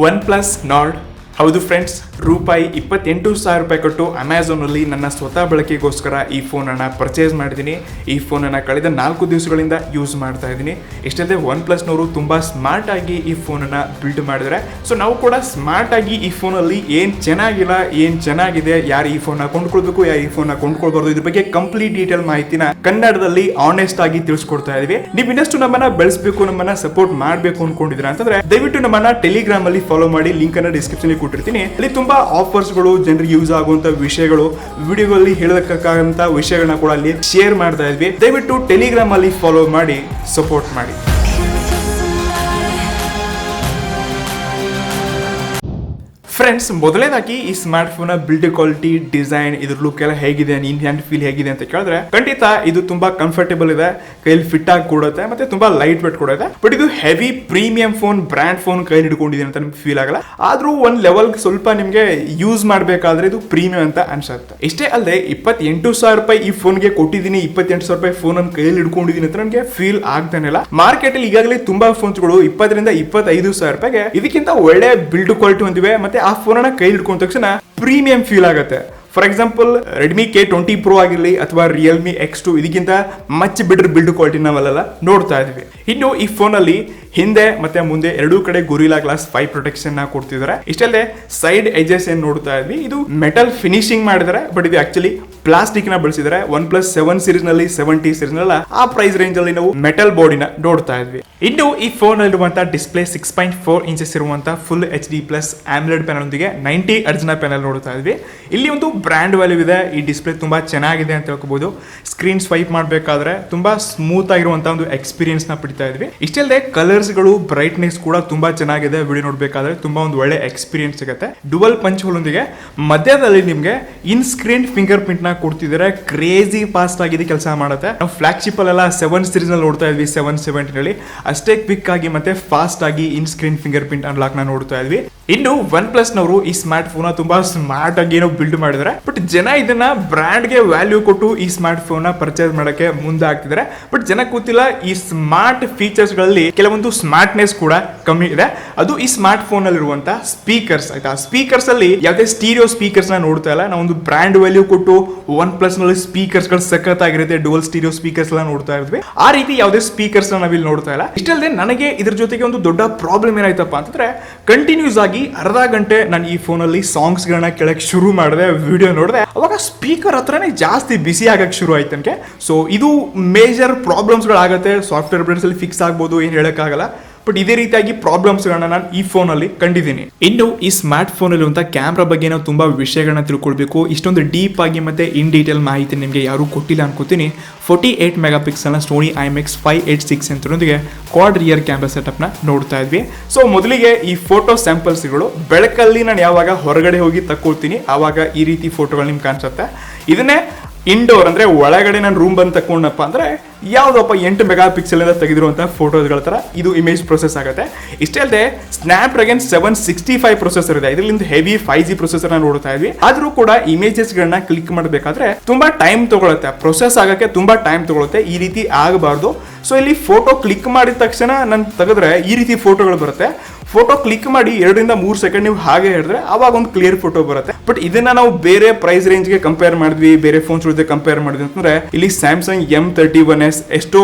OnePlus NORD ಹೌದು friends, ರೂಪಾಯಿ 28,000 ಕೊಟ್ಟು ಅಮೆಝಾನಲ್ಲಿ ನನ್ನ ಸ್ವತಃ ಬಳಕೆಗೋಸ್ಕರ ಈ ಫೋನನ್ನು ಪರ್ಚೇಸ್ ಮಾಡಿದ್ದೀನಿ. ಈ ಫೋನನ್ನು ಕಳೆದ 4 ದಿವಸಗಳಿಂದ ಯೂಸ್ ಮಾಡ್ತಾ ಇದ್ದೀನಿ. ಇಷ್ಟಲ್ಲದೆ OnePlusನವರು ತುಂಬ ಸ್ಮಾರ್ಟ್ ಆಗಿ ಈ ಫೋನನ್ನು ಬಿಲ್ಡ್ ಮಾಡಿದ್ದಾರೆ. ಸೊ ನಾವು ಕೂಡ ಸ್ಮಾರ್ಟ್ ಆಗಿ ಈ ಫೋನಲ್ಲಿ ಏನು ಚೆನ್ನಾಗಿಲ್ಲ, ಏನು ಚೆನ್ನಾಗಿದೆ, ಯಾರು ಈ ಫೋನ್ನ ಕೊಂಡ್ಕೊಳ್ಬೇಕು, ಯಾರು ಈ ಫೋನ್ನ ಕೊಂಡ್ಕೊಳ್ಬಾರ್ದು, ಇದ್ರ ಬಗ್ಗೆ ಕಂಪ್ಲೀಟ್ ಡೀಟೇಲ್ ಮಾಹಿತಿನ ಕನ್ನಡದಲ್ಲಿ ಆನೆಸ್ಟ್ ಆಗಿ ತಿಳಿಸ್ಕೊಡ್ತಾ ಇದೀವಿ. ನೀವು ಇನ್ನಷ್ಟು ನಮ್ಮನ್ನ ಬೆಳೆಸಬೇಕು, ನಮ್ಮನ್ನ ಸಪೋರ್ಟ್ ಮಾಡಬೇಕು ಅನ್ಕೊಂಡಿದ್ದೀರಾ ಅಂತಂದ್ರೆ ದಯವಿಟ್ಟು ನಮ್ಮನ್ನ ಟೆಲಿಗ್ರಾಮ್ ಅಲ್ಲಿ ಫಾಲೋ ಮಾಡಿ. ಲಿಂಕ್ ಅನ್ನ ಡಿಸ್ಕ್ರಿಪ್ಷನ್ ಕೊಟ್ಟಿರ್ತೀನಿ. ಅಲ್ಲಿ ತುಂಬಾ ಆಫರ್ಸ್ಗಳು, ಜನರಿಗೆ ಯೂಸ್ ಆಗುವಂತ ವಿಷಯಗಳು, ವಿಡಿಯೋಗಳಲ್ಲಿ ಹೇಳಬೇಕಾದಂತ ವಿಷಯಗಳನ್ನ ಕೂಡ ಅಲ್ಲಿ ಶೇರ್ ಮಾಡ್ತಾ ಇದ್ವಿ. ದಯವಿಟ್ಟು ಟೆಲಿಗ್ರಾಮ್ ಅಲ್ಲಿ ಫಾಲೋ ಮಾಡಿ, ಸಪೋರ್ಟ್ ಮಾಡಿ. ಫ್ರೆಂಡ್ಸ್, ಮೊದಲನೇದಾಗಿ ಈ smart phone build quality, design, ಇದ್ರ ಲುಕ್ ಎಲ್ಲ ಹೇಗಿದೆ, ಇನ್ ಹ್ಯಾಂಡ್ ಫೀಲ್ ಹೇಗಿದೆ ಅಂತ ಕೇಳಿದ್ರೆ ಖಂಡಿತ ಇದು ತುಂಬಾ ಕಂಫರ್ಟೇಬಲ್ ಇದೆ, ಕೈಯಲ್ಲಿ ಫಿಟ್ ಆಗಿ ಕೊಡುತ್ತೆ, ಮತ್ತೆ ತುಂಬಾ ಲೈಟ್ ವೇಟ್ ಕೊಡುತ್ತೆ. ಬಟ್ ಇದು heavy premium phone, brand phone ಕೈಯಲ್ಲಿ ಹಿಡ್ಕೊಂಡಿದೆ ಅಂತ ನಿಮ್ಗೆ ಫೀಲ್ ಆಗಲ್ಲ. ಆದ್ರೂ ಒಂದ್ ಲೆವೆಲ್ ಸ್ವಲ್ಪ ನಿಮ್ಗೆ ಯೂಸ್ ಮಾಡಬೇಕಾದ್ರೆ ಇದು ಪ್ರೀಮಿಯಂ ಅಂತ ಅನ್ಸುತ್ತೆ. ಇಷ್ಟೇ ಅಲ್ಲದೆ 28,000 ರೂಪಾಯಿ ಈ ಫೋನ್ಗೆ ಕೊಟ್ಟಿದ್ದೀನಿ, 28,000 ರೂಪಾಯಿ ಫೋನ್ ಅನ್ನು ಕೈಯಲ್ಲಿ ಹಿಡ್ಕೊಂಡಿದ್ದೀನಿ ಅಂತ ನನಗೆ ಫೀಲ್ ಆಗ್ತಾನೆ ಇಲ್ಲ. ಮಾರ್ಕೆಟ್ ಅಲ್ಲಿ ಈಗಾಗಲೇ ತುಂಬಾ ಫೋನ್ಸ್ಗಳು 20,000 ರಿಂದ 25,000 ರೂಪಾಯಿಗೆ ಇದಕ್ಕಿಂತ ಒಳ್ಳೆ ಬಿಲ್ಡ್ ಕ್ವಾಲಿಟಿ ಹೊಂದಿವೆ, ಮತ್ತೆ ಆ ಫೋನ್ ಅನ್ನ ಕೈ ಹಿಡ್ಕೊಂಡ ತಕ್ಷಣ ಪ್ರೀಮಿಯಂ ಫೀಲ್ ಆಗುತ್ತೆ. For example Redmi K20 Pro ಆಗಿರಲಿ ಅಥವಾ ರಿಯಲ್ಮಿ X2 ಇದಕ್ಕಿಂತ ಮಚ್ ಬೆಟರ್ ಬಿಲ್ಡ್ ಕ್ವಾಲಿಟಿ ನಾವೆಲ್ಲ ನೋಡ್ತಾ ಇದೀವಿ. ಇನ್ನು ಈ ಫೋನ್ ಅಲ್ಲಿ ಹಿಂದೆ ಮತ್ತೆ ಮುಂದೆ ಎರಡೂ ಕಡೆ ಗೊರಿಲ್ಲಾ ಗ್ಲಾಸ್ 5 ಪ್ರೊಟೆಕ್ಷನ್ ನ ಕೊಡ್ತಿದ್ದಾರೆ. ಇಷ್ಟಲ್ಲದೆ ಸೈಡ್ ಎಜಸ್ ಏನ್ ನೋಡ್ತಾ ಇದ್ವಿ, ಇದು ಮೆಟಲ್ ಫಿನಿಶಿಂಗ್ ಮಾಡಿದ್ದಾರೆ, ಬಟ್ ಇದು ಆಕ್ಚುಲಿ ಪ್ಲಾಸ್ಟಿಕ್ ನ ಬಳಸಿದ್ದಾರೆ. OnePlus 7 ಸೀರೀಸ್ ನಲ್ಲಿ 70 ಸೀರೀಸ್ ನಲ್ಲಿ ಆ ಪ್ರೈಸ್ ರೇಂಜ್ ಅಲ್ಲಿ ನಾವು ಮೆಟಲ್ ಬಾಡಿನ ನೋಡ್ತಾ ಇದ್ವಿ. ಇನ್ನು ಈ ಫೋನ್ ಅಲ್ಲಿರುವಂತಹ ಡಿಸ್ಪ್ಲೇ 6.4 ಇಂಚಸ್ ಇರುವಂತಹ ಫುಲ್ HD+ AMOLED ಪ್ಯಾನಲ್ ಒಂದಿಗೆ 90 Hz ಪ್ಯಾನಲ್ ನೋಡ್ತಾ ಇದ್ವಿ. ಇಲ್ಲಿ ಒಂದು ಬ್ರ್ಯಾಂಡ್ ವ್ಯಾಲ್ಯೂ ಇದೆ. ಈ ಡಿಸ್ಪ್ಲೇ ತುಂಬಾ ಚೆನ್ನಾಗಿದೆ ಅಂತ ಹೇಳ್ಕೋಬಹುದು. ಸ್ಕ್ರೀನ್ ಸ್ವೈಪ್ ಮಾಡಬೇಕಾದ್ರೆ ತುಂಬಾ ಸ್ಮೂತ್ ಆಗಿರುವಂತಹ ಒಂದು ಎಕ್ಸ್ಪೀರಿಯನ್ಸ್ ನ ಪಡಿತಾ ಇದ್ವಿ. ಇಷ್ಟಲ್ಲದೆ ಕಲರ್ಸ್ ಗಳು, ಬ್ರೈಟ್ನೆಸ್ ಕೂಡ ತುಂಬಾ ಚೆನ್ನಾಗಿದೆ. ವಿಡಿಯೋ ನೋಡ್ಬೇಕಾದ್ರೆ ತುಂಬಾ ಒಂದು ಒಳ್ಳೆ ಎಕ್ಸ್ಪೀರಿಯನ್ಸ್ ಸಿಗುತ್ತೆ. ಡುವಲ್ ಪಂಚ್ ಹೋಲ್ ಒಂದಿಗೆ ಮಧ್ಯದಲ್ಲಿ ನಿಮ್ಗೆ ಇನ್ ಸ್ಕ್ರೀನ್ ಫಿಂಗರ್ ಪ್ರಿಂಟ್ ನ ಕೊಡ್ತಿದ್ದಾರೆ. ಕ್ರೇಜಿ ಫಾಸ್ಟ್ ಆಗಿದೆ ಕೆಲಸ ಮಾಡುತ್ತೆ. ನಾವು ಫ್ಲಾಗ್ಶಿಪ್ ಅಲ್ಲೆಲ್ಲ 7 ಸೀರೀಸ್ ನಲ್ಲಿ ನೋಡ್ತಾ ಇದ್ವಿ, 770 ನಲ್ಲಿ ಅಷ್ಟೇ ಕ್ವಿಕ್ ಆಗಿ ಮತ್ತೆ ಫಾಸ್ಟ್ ಆಗಿ ಇನ್ ಸ್ಕ್ರೀನ್ ಫಿಂಗರ್ ಪ್ರಿಂಟ್ ಅನ್ಲಾಕ್ ನ ನೋಡ್ತಾ ಇದ್ವಿ. ಇನ್ನು OnePlus ನವರು ಈ ಸ್ಮಾರ್ಟ್ ಫೋನ್ ತುಂಬಾ ಸ್ಮಾರ್ಟ್ ಆಗಿ ಏನೋ ಬಿಲ್ಡ್ ಮಾಡಿದ್ದಾರೆ. ಬಟ್ ಜನ ಇದನ್ನ ಬ್ರ್ಯಾಂಡ್ ಗೆ ವ್ಯಾಲ್ಯೂ ಕೊಟ್ಟು ಈ ಸ್ಮಾರ್ಟ್ ಫೋನ್ ಪರ್ಚೇಸ್ ಮಾಡಕ್ಕೆ ಮುಂದೆ ಆಗ್ತಿದ್ದಾರೆ. ಬಟ್ ಜನ ಗೊತ್ತಿಲ್ಲ ಈ ಸ್ಮಾರ್ಟ್ ಫೀಚರ್ಸ್ ಗಳಲ್ಲಿ ಕೆಲವೊಂದು ಸ್ಮಾರ್ಟ್ನೆಸ್ ಕೂಡ ಕಮ್ಮಿ ಇದೆ. ಅದು ಈ ಸ್ಮಾರ್ಟ್ ಫೋನ್ ಅಲ್ಲಿ ಇರುವಂತಹ ಸ್ಪೀಕರ್ಸ್. ಆಯ್ತಾ, ಸ್ಪೀಕರ್ಸ್ ಅಲ್ಲಿ ಯಾವುದೇ ಸ್ಟೀರಿಯೋ ಸ್ಪೀಕರ್ಸ್ ನ ನೋಡ್ತಾ ಇಲ್ಲ. ನಾವು ಒಂದು ಬ್ರ್ಯಾಂಡ್ ವ್ಯಾಲ್ಯೂ ಕೊಟ್ಟು OnePlus ನಲ್ಲಿ ಸ್ಪೀಕರ್ಸ್ ಗಳು ಸಖತ್ತಾಗಿರುತ್ತೆ, ಡುವಲ್ ಸ್ಟೀರಿಯೋ ಸ್ಪೀಕರ್ಸ್ ಎಲ್ಲ ನೋಡ್ತಾ ಇದ್ವಿ. ಆ ರೀತಿ ಯಾವುದೇ ಸ್ಪೀಕರ್ಸ್ ನಾವಿಲ್ಲಿ ನೋಡ್ತಾ ಇಲ್ಲ. ಇಷ್ಟಲ್ಲದೆ ನನಗೆ ಇದ್ರ ಜೊತೆಗೆ ಒಂದು ದೊಡ್ಡ ಪ್ರಾಬ್ಲಮ್ ಏನಾಯ್ತಪ್ಪ ಅಂತಂದ್ರೆ, ಕಂಟಿನ್ಯೂಸ್ ಆಗಿ ಅರ್ಧ ಗಂಟೆ ನಾನು ಈ ಫೋನ್ ಅಲ್ಲಿ ಸಾಂಗ್ಸ್ ಗಳನ್ನ ಕೇಳಕ್ ಶುರು ಮಾಡಿದೆ, ವಿಡಿಯೋ ನೋಡಿದೆ, ಅವಾಗ ಸ್ಪೀಕರ್ ಹತ್ರನೇ ಜಾಸ್ತಿ ಬಿಸಿ ಆಗಕ್ಕೆ ಶುರು ಆಯ್ತು ನನಗೆ. ಸೊ ಇದು ಮೇಜರ್ ಪ್ರಾಬ್ಲಮ್ಸ್ ಗಳಾಗತ್ತೆ. ಸಾಫ್ಟ್ವೇರ್ ಅಪ್ಡೇಟ್ಸ್ ಅಲ್ಲಿ ಫಿಕ್ಸ್ ಆಗ್ಬೋದು, ಏನು ಹೇಳಕ್ಕಾಗಲ್ಲ. ಬಟ್ ಇದೇ ರೀತಿಯಾಗಿ ಪ್ರಾಬ್ಲಮ್ಸ್ ಗಳನ್ನ ನಾನು ಈ ಫೋನ್ ಅಲ್ಲಿ ಕಂಡಿದ್ದೀನಿ. ಇನ್ನು ಈ ಸ್ಮಾರ್ಟ್ ಫೋನ್ ಇರುವಂತ ಕ್ಯಾಮ್ರಾ ಬಗ್ಗೆ ನಾವು ತುಂಬಾ ವಿಷಯಗಳನ್ನ ತಿಳ್ಕೊಳ್ಬೇಕು. ಇಷ್ಟೊಂದು ಡೀಪ್ ಆಗಿ ಮತ್ತೆ ಇನ್ ಡೀಟೇಲ್ ಮಾಹಿತಿ ನಿಮಗೆ ಯಾರು ಕೊಟ್ಟಿಲ್ಲ ಅನ್ಕೋತೀನಿ. 48 ಮೆಗಾ ಪಿಕ್ಸೆಲ್ ನ Sony IMX 586 ಸೆನ್ಸರ್ನೊಂದಿಗೆ ಕ್ವಾಡ್ ರಿಯರ್ ಕ್ಯಾಮ್ರಾ ಸೆಟಪ್ ನ ನೋಡ್ತಾ ಇದ್ವಿ. ಸೊ ಮೊದಲಿಗೆ ಈ ಫೋಟೋ ಸ್ಯಾಂಪಲ್ಸ್ ಗಳು ಬೆಳಕಲ್ಲಿ ನಾನು ಯಾವಾಗ ಹೊರಗಡೆ ಹೋಗಿ ತಕ್ಕೊಳ್ತೀನಿ ಆವಾಗ ಈ ರೀತಿ ಫೋಟೋಗಳು ನಿಮ್ಗೆ ಕಾಣಿಸುತ್ತೆ. ಇದನ್ನೇ ಇಂಡೋರ್ ಅಂದ್ರೆ ಒಳಗಡೆ ನಾನು ರೂಮ್ ಬಂದು ತಕೊಂಡಪ್ಪ ಅಂದ್ರೆ ಯಾವುದಪ್ಪ 8 ಮೆಗಾ ಪಿಕ್ಸೆಲ್ ಇಂದ ತೆಗೆದಿರುವಂತಹ ಫೋಟೋಸ್ಗಳ ತರ ಇದು ಇಮೇಜ್ ಪ್ರೊಸೆಸ್ ಆಗುತ್ತೆ. ಇಷ್ಟೇ ಅಲ್ಲದೆ Snapdragon 765 ಪ್ರೊಸೆಸರ್ ಇದೆ. ಇದರಿಂದ ಹೆವಿ 5G ಪ್ರೊಸೆಸರ್ ನೋಡ್ತಾ ಇದ್ವಿ. ಆದ್ರೂ ಕೂಡ ಇಮೇಜಸ್ ಗಳನ್ನ ಕ್ಲಿಕ್ ಮಾಡಬೇಕಾದ್ರೆ ತುಂಬಾ ಟೈಮ್ ತಗೊಳುತ್ತೆ, ಪ್ರೊಸೆಸ್ ಆಗಕ್ಕೆ ತುಂಬಾ ಟೈಮ್ ತಗೊಳುತ್ತೆ. ಈ ರೀತಿ ಆಗಬಾರ್ದು. ಸೊ ಇಲ್ಲಿ ಫೋಟೋ ಕ್ಲಿಕ್ ಮಾಡಿದ ತಕ್ಷಣ ನಾನು ತೆಗೆದ್ರೆ ಈ ರೀತಿ ಫೋಟೋಗಳು ಬರುತ್ತೆ. ಫೋಟೋ ಕ್ಲಿಕ್ ಮಾಡಿ 2 ರಿಂದ 3 ಸೆಕೆಂಡ್ ನೀವು ಹಾಗೆ ಹೇಳಿದ್ರೆ ಅವಾಗ ಒಂದು ಕ್ಲಿಯರ್ ಫೋಟೋ ಬರುತ್ತೆ. ಬಟ್ ಇದನ್ನ ನಾವು ಬೇರೆ ಪ್ರೈಸ್ ರೇಂಜ್ ಗೆ ಕಂಪೇರ್ ಮಾಡಿದ್ವಿ, ಬೇರೆ ಫೋನ್ಸ್ ಜೊತೆ ಕಂಪೇರ್ ಮಾಡಿದ್ವಿ ಅಂತಂದ್ರೆ ಇಲ್ಲಿ Samsung M31s ಎಷ್ಟೋ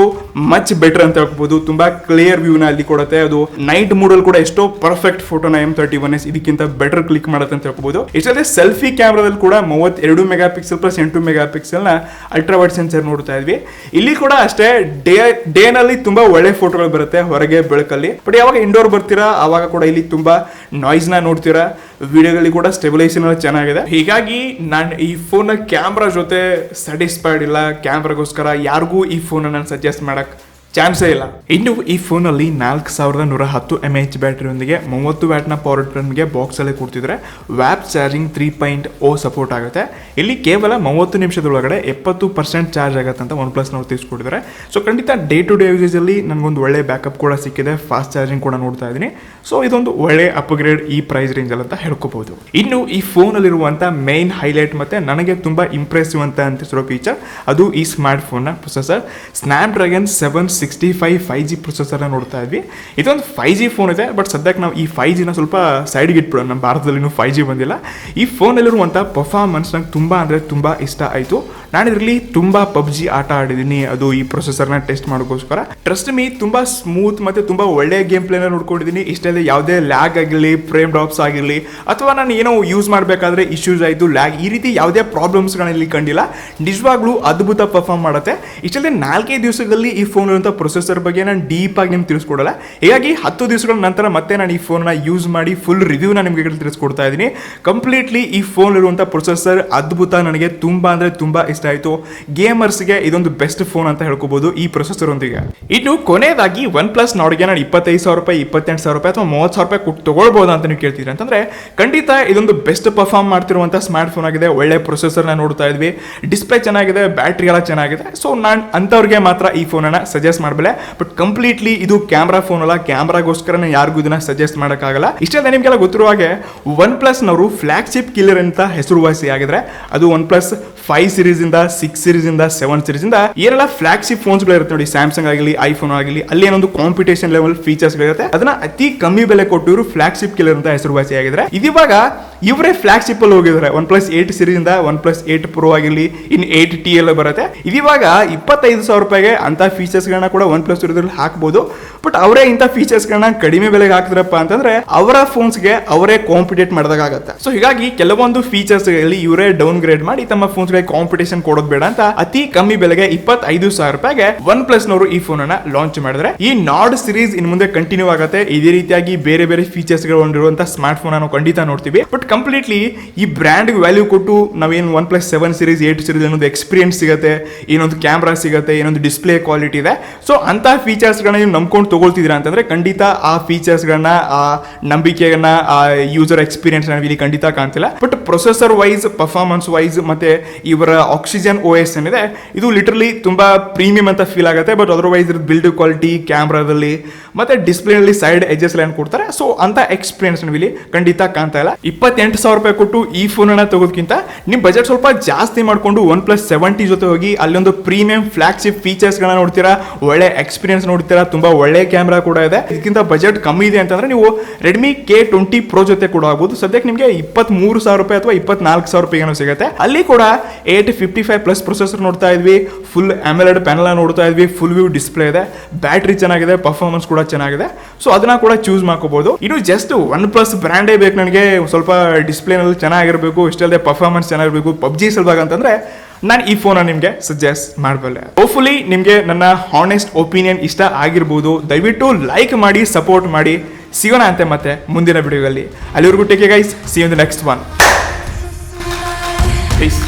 ಮಚ್ ಬೆಟರ್ ಅಂತ ಹೇಳ್ಬಹುದು. ತುಂಬಾ ಕ್ಲಿಯರ್ ವ್ಯೂ ನ ಅಲ್ಲಿ ಕೊಡುತ್ತೆ. ಅದು ನೈಟ್ ಮೂಡ್ ಅಲ್ಲಿ ಕೂಡ ಎಷ್ಟೋ ಪರ್ಫೆಕ್ಟ್ ಫೋಟೋನ M31s ಇದಕ್ಕಿಂತ ಬೆಟರ್ ಕ್ಲಿಕ್ ಮಾಡುತ್ತೆ ಅಂತ ಹೇಳ್ಬಹುದು. ಇಷ್ಟೇ ಸೆಲ್ಫಿ ಕ್ಯಾಮ್ರಾದಲ್ಲಿ ಕೂಡ 32 mega pixel plus 8 mega pixel ನ ಅಲ್ಟ್ರಾ ವೈಡ್ ಸೆನ್ಸರ್ ನೋಡ್ತಾ ಇದ್ವಿ. ಇಲ್ಲಿ ಕೂಡ ಅಷ್ಟೇ ಡೇ ನಲ್ಲಿ ತುಂಬಾ ಒಳ್ಳೆ ಫೋಟೋಗಳು ಬರುತ್ತೆ ಹೊರಗೆ ಬೆಳಕಲ್ಲಿ. ಬಟ್ ಯಾವಾಗ ಇಂಡೋರ್ ಬರ್ತೀರಾ ಆವಾಗ ಕೂಡ ಇಲ್ಲಿ ತುಂಬಾ ನಾಯ್ಸ್ ನ ನೋಡ್ತೀರಾ. ವಿಡಿಯೋಗಳಲ್ಲಿ ಕೂಡ ಸ್ಟೆಬಿಲೈಸೇಷನ್ ಚೆನ್ನಾಗಿದೆ. ಹೀಗಾಗಿ ನಾನು ಈ ಫೋನ್ ಕ್ಯಾಮ್ರಾ ಜೊತೆ ಸ್ಯಾಟಿಸ್ಫೈಡ್ ಇಲ್ಲ. ಕ್ಯಾಮ್ರಾಗೋಸ್ಕರ ಯಾರಿಗೂ ಈ ಫೋನ್ ನಾನು ಸಜೆಸ್ಟ್ ಮಾಡಕ್ ಚಾನ್ಸೇ ಇಲ್ಲ. ಇನ್ನು ಈ ಫೋನ್ ಅಲ್ಲಿ 4110 mAh ಬ್ಯಾಟರಿಯೊಂದಿಗೆ 30 ವ್ಯಾಟ್ ನ ಪವರ್ ಟ್ರನ್ಗೆ ಬಾಕ್ಸ್ ಅಲ್ಲಿ ಕೊಡ್ತಿದ್ರೆ ವ್ಯಾಪ್ ಚಾರ್ಜಿಂಗ್ 3.0 ಸಪೋರ್ಟ್ ಆಗುತ್ತೆ. ಇಲ್ಲಿ ಕೇವಲ 30 ನಿಮಿಷದೊಳಗಡೆ 70% ಚಾರ್ಜ್ ಆಗುತ್ತೆ ಅಂತ OnePlus ನವರು ತಿಳಿಸ್ಕೊಟ್ಟಿದ್ದಾರೆ. ಸೊ ಖಂಡಿತ ಡೇ ಟು ಡೇ ಯೂಸೇಜ್ ಅಲ್ಲಿ ನನಗೊಂದು ಒಳ್ಳೆ ಬ್ಯಾಕಪ್ ಕೂಡ ಸಿಕ್ಕಿದೆ, ಫಾಸ್ಟ್ ಚಾರ್ಜಿಂಗ್ ಕೂಡ ನೋಡ್ತಾ ಇದ್ದೀನಿ. ಸೊ ಇದೊಂದು ಒಳ್ಳೆ ಅಪ್ಗ್ರೇಡ್ ಈ ಪ್ರೈಸ್ ರೇಂಜ್ ಅಲ್ಲಿ ಅಂತ ಹೇಳ್ಕೋಬಹುದು. ಇನ್ನು ಈ ಫೋನ್ ಅಲ್ಲಿರುವಂತ ಮೇನ್ ಹೈಲೈಟ್ ಮತ್ತೆ ನನಗೆ ತುಂಬಾ ಇಂಪ್ರೆಸಿವ್ ಅಂತ ಅನಿಸಿರೋ ಫೀಚರ್ ಅದು ಈ ಸ್ಮಾರ್ಟ್ ಫೋನ್ ನ ಪ್ರೊಸೆಸರ್ Snapdragon 7 5G ಪ್ರೊಸೆಸರ್ನ ನೋಡ್ತಾ ಇದ್ವಿ. ಇದೊಂದು 5G ಫೋನ್ ಇದೆ, ಬಟ್ ಸದ್ಯಕ್ಕೆ ನಾವು ಈ 5Gನ ಸ್ವಲ್ಪ ಸೈಡ್ಗೆ ಇಟ್ಬಿಡೋಣ. ನಮ್ಮ ಭಾರತದಲ್ಲಿ ಇನ್ನೂ 5G ಬಂದಿಲ್ಲ. ಈ ಫೋನಲ್ಲಿರುವಂಥ ಪರ್ಫಾರ್ಮೆನ್ಸ್ ನಂಗೆ ತುಂಬ ಅಂದರೆ ತುಂಬ ಇಷ್ಟ ಆಯಿತು. ನಾನು ಇದರಲ್ಲಿ ತುಂಬ PUBG ಆಟ ಆಡಿದ್ದೀನಿ, ಅದು ಈ ಪ್ರೊಸೆಸರ್ನ ಟೆಸ್ಟ್ ಮಾಡೋಕ್ಕೋಸ್ಕರ. ಟ್ರಸ್ಟ್ ಮೀ, ತುಂಬ ಸ್ಮೂತ್ ಮತ್ತು ತುಂಬ ಒಳ್ಳೆಯ ಗೇಮ್ ಪ್ಲೇನ ನೋಡ್ಕೊಂಡಿದ್ದೀನಿ. ಇಷ್ಟೇ ಯಾವುದೇ ಲ್ಯಾಗ್ ಆಗಿರಲಿ, ಫ್ರೇಮ್ ಡ್ರಾಪ್ಸ್ ಆಗಿರಲಿ, ಅಥವಾ ನಾನು ಏನೋ ಯೂಸ್ ಮಾಡಬೇಕಾದ್ರೆ ಇಶ್ಯೂಸ್ ಆಯಿತು, ಲ್ಯಾಗ್, ಈ ರೀತಿ ಯಾವುದೇ ಪ್ರಾಬ್ಲಮ್ಸ್ಗಳನ್ನ ಇಲ್ಲಿ ಕಂಡಿಲ್ಲ. ನಿಜವಾಗ್ಲೂ ಅದ್ಭುತ ಪರ್ಫಾರ್ಮ್ ಮಾಡುತ್ತೆ. ಇಷ್ಟಲ್ಲದೆ 4 ದಿವಸದಲ್ಲಿ ಈ ಫೋನ್ ಇರುವಂಥ ಪ್ರೊಸೆಸರ್ ಬಗ್ಗೆ ನಾನು ಡೀಪಾಗಿ ನಿಮ್ಗೆ ತಿಳಿಸ್ಕೊಡಲ್ಲ. ಹೀಗಾಗಿ 10 ದಿವಸಗಳ ನಂತರ ಮತ್ತೆ ನಾನು ಈ ಫೋನ್ನ ಯೂಸ್ ಮಾಡಿ ಫುಲ್ ರಿವ್ಯೂನ ನಿಮಗೆ ತಿಳಿಸ್ಕೊಡ್ತಾ ಇದ್ದೀನಿ. ಕಂಪ್ಲೀಟ್ಲಿ ಈ ಫೋನ್ ಇರುವಂಥ ಪ್ರೊಸೆಸರ್ ಅದ್ಭುತ, ನನಗೆ ತುಂಬ ಅಂದರೆ ತುಂಬ ಇಷ್ಟ ಆಯಿತು. ಗೇಮರ್ಸ್ಗೆ ಇದೊಂದು ಬೆಸ್ಟ್ ಫೋನ್ ಅಂತ ಹೇಳ್ಕೋಬಹುದು ಈ ಪ್ರೊಸೆಸರ್ ಒಂದಿಗೆ. ಇನ್ನು ಕೊನೆಯದಾಗಿ OnePlus NORDಗೆ ನಾನು 25,000 ರೂಪಾಯಿ, 28,000 ರೂಪಾಯಿ ಅಥವಾ 30,000 ರೂಪಾಯಿ ಕೊಟ್ಟು ತಗೊಳ್ಬೋದು ಅಂತ ನೀವು ಕೇಳ್ತೀರಿ ಅಂತಂದ್ರೆ, ಖಂಡಿತ ಇದೊಂದು ಬೆಸ್ಟ್ ಪರ್ಫಾರ್ಮ್ ಮಾಡ್ತಿರುವಂಥ ಸ್ಮಾರ್ಟ್ ಫೋನ್ ಆಗಿದೆ. ಒಳ್ಳೆ ಪ್ರೊಸೆಸರ್ನ ನೋಡ್ತಾ ಇದ್ವಿ, ಡಿಸ್ಪ್ಲೇ ಚೆನ್ನಾಗಿದೆ, ಬ್ಯಾಟ್ರಿ ಎಲ್ಲ ಚೆನ್ನಾಗಿದೆ. ಸೊ ನಾನು ಅಂಥವ್ರಿಗೆ ಮಾತ್ರ ಈ ಫೋನನ್ನು ಸಜೆಸ್ಟ್ ಮಾಡಬಲ್ಲೆ. ಬಟ್ ಕಂಪ್ಲೀಟ್ಲಿ ಇದು ಕ್ಯಾಮ್ರಾ ಫೋನ್ ಅಲ್ಲ, ಕ್ಯಾಮ್ರಾಗೋಸ್ಕರ ಯಾರಿಗೂ ಇದನ್ನ ಸಜೆಸ್ಟ್ ಮಾಡೋಕ್ಕಾಗಲ್ಲ. ಇಷ್ಟೇ ನಿಮಗೆಲ್ಲ ಗೊತ್ತಿರುವ ಹಾಗೆ OnePlusನವರು ಫ್ಲಾಗ್ಶಿಪ್ ಕಿಲ್ಲರ್ ಅಂತ ಹೆಸರುವಾಸಿ ಆಗಿದ್ರೆ, ಅದು OnePlus 5 ಸೀರೀಸ್ ಇಂದ 6 ಸೀರೀಸ್ ಇಂದ 7 ಸೀರೀಸ್ ಇಂದ ಏನೆಲ್ಲ ಫ್ಲಾಗ್ಶಿಪ್ ಫೋನ್ಸ್ ಗಳು ಇರುತ್ತೆ ನೋಡಿ, ಸ್ಯಾಮ್ಸಂಗ್ ಆಗಲಿ, ಐಫೋನ್ ಆಗಲಿ, ಅಲ್ಲಿ ಏನೊಂದು ಕಾಂಪಿಟೇಷನ್ ಲೆವೆಲ್ ಫೀಚರ್ಸ್ ಗಳಿರುತ್ತೆ. ಅದನ್ನ ಅತಿ ಕಮ್ಮಿ ಬೆಲೆ ಕೊಟ್ಟು ಇವರು ಫ್ಲಾಗ್ಶಿಪ್ ಕಿಲ್ಲರ್ ಅಂತ ಹೆಸರುವಾಸಿ ಆಗಿದ್ರೆ, ಇದಿವಾಗ ಇವರೇ ಫ್ಲಾಗ್ಶಿಪ್ ಅಲ್ಲಿ ಹೋಗಿದ್ದಾರೆ. OnePlus 8 ಸೀರೀಸ್ ಇಂದ OnePlus 8 Pro ಆಗಿರಲಿ, ಇನ್ 8T ಎಲ್ಲ ಬರುತ್ತೆ. ಇದಿವಾಗ 25,000 ರೂಪಾಯಿಗೆ ಅಂತ ಫೀಚರ್ಸ್ ಗಳನ್ನ ಕೂಡ OnePlus ಇರೋದ್ರಲ್ಲಿ ಹಾಕಬಹುದು. ಬಟ್ ಅವರೇ ಇಂಥ ಫೀಚರ್ಸ್ ಗಳನ್ನ ಕಡಿಮೆ ಬೆಲೆಗೆ ಹಾಕಿದ್ರಪ್ಪ ಅಂತಂದ್ರೆ ಅವರ ಫೋನ್ಸ್ಗೆ ಅವರೇ ಕಾಂಪಿಟೇಟ್ ಮಾಡಿದಾಗುತ್ತೆ. ಸೊ ಹೀಗಾಗಿ ಕೆಲವೊಂದು ಫೀಚರ್ಸ್ ಗಳಲ್ಲಿ ಇವರೇ ಡೌನ್ ಗ್ರೇಡ್ ಮಾಡಿ ತಮ್ಮ ಫೋನ್ಸ್ ಗೆ ಕಾಂಪಿಟೇಷನ್ ಕೊಡೋದು ಬೇಡ ಅಂತ ಅತಿ ಕಮ್ಮಿ ಬೆಲೆಗೆ 25,000 ರೂಪಾಯಿಗೆ OnePlus ನವರು ಈ ಫೋನ್ ಅನ್ನ ಲಾಂಚ್ ಮಾಡಿದ್ರೆ, ಈ ನಾರ್ಡ್ ಸೀರೀಸ್ ಇನ್ ಮುಂದೆ ಕಂಟಿನ್ಯೂ ಆಗುತ್ತೆ. ಇದೇ ರೀತಿಯಾಗಿ ಬೇರೆ ಬೇರೆ ಫೀಚರ್ಸ್ ಗಳು ಹೊಂದಿರುವಂತಹ ಸ್ಮಾರ್ಟ್ ಫೋನ್ ನಾವು ಖಂಡಿತ ನೋಡ್ತೀವಿ. ಬಟ್ ಕಂಪ್ಲೀಟ್ಲಿ ಈ ಬ್ರ್ಯಾಂಡ್ ವ್ಯಾಲ್ಯೂ ಕೊಟ್ಟು ನಾವೇನು OnePlus 7 ಸೀರೀಸ್, 8 ಸೀರೀಸ್ ಏನೊಂದು ಎಕ್ಸ್ಪೀರಿಯನ್ಸ್ ಸಿಗುತ್ತೆ, ಏನೊಂದು ಕ್ಯಾಮ್ರಾ ಸಿಗುತ್ತೆ, ಏನೊಂದು ಡಿಸ್ಪ್ಲೇ ಕ್ವಾಲಿಟಿ ಇದೆ. ಸೊ ಅಂತ ಫೀಚರ್ಸ್ ಗಳನ್ನ ನೀವು ನಂಬ್ಕೊಂಡು ತಗೊಳ್ತಿದ್ದೀರಾ ಅಂತಂದ್ರೆ ಖಂಡಿತ ಆ ಫೀಚರ್ಸ್ ಗಳನ್ನ, ಆ ನಂಬಿಕೆಯನ್ನ, ಆ ಯೂಸರ್ ಎಕ್ಸ್ಪೀರಿಯನ್ಸ್ ಇಲ್ಲಿ ಖಂಡಿತ ಕಾಣ್ತಿಲ್ಲ. But processor wise, performance wise ಮತ್ತೆ ಇವರ ಆಕ್ಸಿಜನ್ OS ಏನಿದೆ, ಇದು ಲಿಟರಲಿ ತುಂಬಾ ಪ್ರೀಮಿಯಂ ಅಂತ ಫೀಲ್ ಆಗುತ್ತೆ. ಬಟ್ ಅದರ್ವೈಸ್ ಇದ್ರ ಬಿಲ್ಡ್ ಕ್ವಾಲಿಟಿ, ಕ್ಯಾಮ್ರಾದಲ್ಲಿ ಮತ್ತೆ ಡಿಸ್ಪ್ಲೇನಲ್ಲಿ ಸೈಡ್ ಎಡ್ಜಸ್ ಲೈನ್ ಕೊಡ್ತಾರೆ. ಸೊ ಅಂತ ಎಕ್ಸ್ಪೀರಿಯನ್ಸ್ ಇಲ್ಲಿ ಖಂಡಿತ ಕಾಣ್ತಾ ಇಲ್ಲ. 28,000 ರೂಪಾಯಿ ಕೊಟ್ಟು ಈ ಫೋನ್ ಅನ್ನ ತಗೋದಕ್ಕಿಂತ ನಿಮ್ ಬಜೆಟ್ ಸ್ವಲ್ಪ ಜಾಸ್ತಿ ಮಾಡ್ಕೊಂಡು OnePlus 7T ಜೊತೆ ಹೋಗಿ ಅಲ್ಲೊಂದು ಪ್ರೀಮಿಯಂ ಫ್ಲಾಗ್ಶಿಪ್ ಫೀಚರ್ಸ್ ಗಳನ್ನ ನೋಡ್ತೀರಾ, ಒಳ್ಳೆ ಎಕ್ಸ್ಪೀರಿಯನ್ಸ್ ನೋಡ್ತೀರಾ, ತುಂಬಾ ಒಳ್ಳೆ ಕ್ಯಾಮ್ರಾ ಕೂಡ ಇದೆ. ಇದಕ್ಕಿಂತ ಬಜೆಟ್ ಕಮ್ಮಿ ಇದೆ ಅಂತಂದ್ರೆ ನೀವು Redmi K20 Pro ಜೊತೆ ಕೂಡ ಆಗ್ಬೋದು. ಸದ್ಯಕ್ಕೆ ನಿಮಗೆ 23,000 ರೂಪಾಯಿ ಅಥವಾ 24,000 ರೂಪಾಯಿ ಏನೋ ಸಿಗುತ್ತೆ. ಅಲ್ಲಿ ಕೂಡ 855+ ಪ್ರೊಸೆಸರ್ ನೋಡ್ತಾ ಇದ್ವಿ, ಫುಲ್ AMOLED ಪ್ಯಾನಲ್ ನೋಡ್ತಾ ಇದ್ವಿ, ಫುಲ್ ವ್ಯೂ ಡಿಸ್ಪ್ಲೇ ಇದೆ, ಬ್ಯಾಟ್ರಿ ಚೆನ್ನಾಗಿದೆ, ಪರ್ಫಾರ್ಮೆನ್ಸ್ ಕೂಡ ಚೆನ್ನಾಗಿದೆ. ಸೊ ಅದನ್ನ ಕೂಡ ಚೂಸ್ ಮಾಡ್ಕೋಬಹುದು. ಇನ್ನು ಜಸ್ಟ್ OnePlus ಬ್ರ್ಯಾಂಡೇ ಬೇಕು ನನಗೆ, ಸ್ವಲ್ಪ ಡಿಸ್ಪ್ಲೇನಲ್ಲಿ ಚೆನ್ನಾಗಿರಬೇಕು, ಇಷ್ಟಲ್ಲದೆ ಪರ್ಫಾರ್ಮೆನ್ಸ್ ಚೆನ್ನಾಗಿರಬೇಕು, PUBG ಸಲುವಾಗ ಅಂತಂದ್ರೆ ನಾನು ಈ ಫೋನ್ ನಿಮಗೆ ಸಜೆಸ್ಟ್ ಮಾಡಬಲ್ಲೆ. ಹೋಪ್ಫುಲಿ ನಿಮಗೆ ನನ್ನ ಹಾನೆಸ್ಟ್ ಒಪಿನಿಯನ್ ಇಷ್ಟ ಆಗಿರ್ಬೋದು. ದಯವಿಟ್ಟು ಲೈಕ್ ಮಾಡಿ, ಸಪೋರ್ಟ್ ಮಾಡಿ. ಸಿಗೋಣ ಅಂತೆ ಮತ್ತೆ ಮುಂದಿನ ವಿಡಿಯೋದಲ್ಲಿ. ಅಲ್ಲಿವರೆಗೂ take care guys. See you in the next one. Piece.